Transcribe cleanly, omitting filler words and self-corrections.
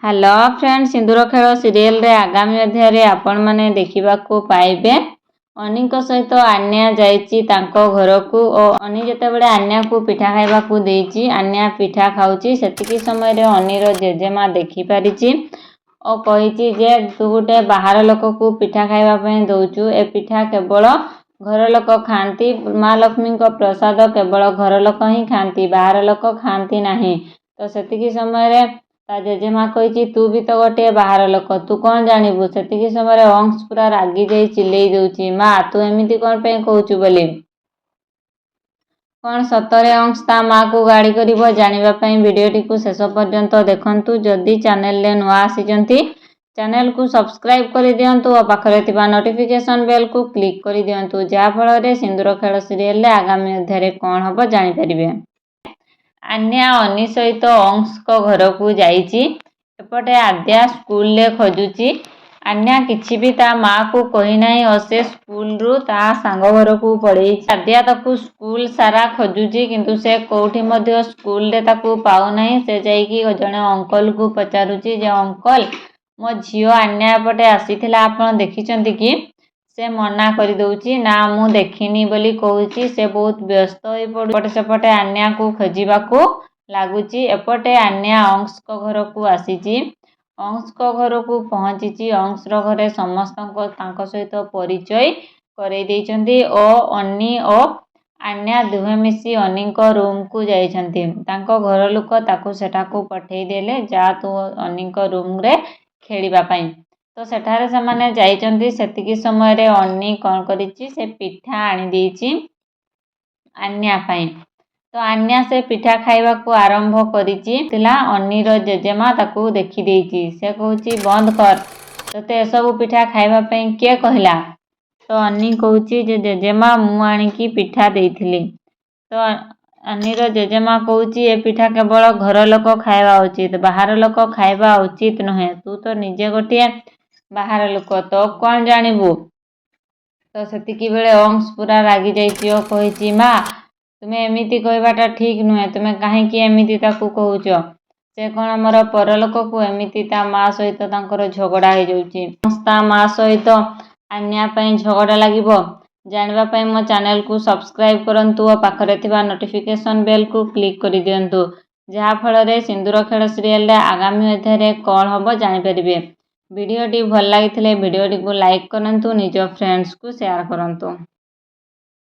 Hello friend सिंदूर खेल serial रे आगामी अध्याय रे आपण माने देखिबा को पाइबे अनी सहित आन्या जाइची तांको घर को और अनी जेते बड़े आन्या को पिठा खाइबा को देइची आन्या पिठा खाउची सेतिकी समय रे अनीर जेजेमा देखि पारिची और कहिची जे तू गोटे बाहर लोक को पिठा खाइबा पई दउचू ए पिठा केवल घर लोक खाती माँ लक्ष्मी को प्रसाद केवल घर लोक ही खाती बाहर लोक खाती नाही। तो सेतिकी समय रे ता जेजेमा कही तू भी तो गोटे बाहर लोक तू कौन जानबू सेतिकी समय अंश पूरा रागी जाई चिल्लई दउची माँ तू एमिति कौन पे कहूचु बोली कौन सतरे अंश ता माँ को गाड़ी करिवो जानिबा पई वीडियोटी को शेष पर्यंत देखंतु। जदि चैनल ले नुआ आसीजंती चैनल को सब्सक्राइब कर दियंतु और पाखरे थिबा नोटिफिकेशन बेल को क्लिक कर दियंतु जा फल रे सिंदूर खेल सीरियल रे आगामी अध्याय रे कौन हबो जानि परिबे। आन्या अनी सहित अंश को घर को जाइची एपटे आद्या स्कूल ले खोजुची आन्या किछि भी ता माँ को कही नहीं और से स्कूल रु ता सांग घर को पढ़े आद्या ताकू स्कूल सारा खोजुची किंतु से कोठी मध्य स्कूल ले ताकू पाउ नहीं से जाइकी जने अंकल को पचारुची जे अंकल मो झियो आन्या एपटे आसीथिला आपण देखिचंती कि से मना कर दउची ना मु देखिनी बोली कहूची से बहुत व्यस्त होई पड़े सेपटे आन्या को खोजिबा को लागुची एपटे आन्या अंश को घर को आसीची अंश को घर को पहुँची अंश रो घरे समस्त तांको सहित परिचय करे देइचंती ओ अनी ओ आन्या दुहे मिसी अनी को रूम को जाइछंती तांको घर लोक ताकू सेठा को पठेई देले जा तू अनी को रूम रे खेलिबा पई तो सेठारे से माने जाइचंती सेतिकी समय रे अनी कोन करिची से पिठा आनी देइची आन्या पई तो आन्या से पिठा खाइबा को आरंभ करिची तिला अनी रो जेजेमा ताकू देखि देइची से कहूची बंद कर तते ए सब पिठा खाइबा पई के कहला तो अनी कहूची जे जेजेमा मु आनी की पिठा देइथिली तो अनी रो जेजेमा कहूची ए पिठा केवल घर लोक खाइबा उचित बाहर लोक खाइबा उचित नहे तू तो निजे गोटिए बाहर लोक तो कौन जानबू तो सेतिकी बेले अंश पूरा रागी जाइची और कहिची माँ तुमे एमिति कहबाटा ठीक नुहे तुमे काहेकि एमिति ताकू कहूच से कौन मोर परलोक को एमिति ता माँ सहित तांकर झगड़ा हो जाउची ता माँ सहित आन्या पई झगड़ा लागिबो जानबा पई मो चैनल को सब्सक्राइब करंतु और पाखरे थिबा नोटिफिकेशन बेल को क्लिक कर दियंतु जहा फल रे सिंदूर खेल सीरियल रे आगामी अध्याय रे कौन हबो जानि परिबे। वीडियोटी भल लागिथिले वीडियोटी को लाइक करंतु निज फ्रेंड्स को शेयर करंतु।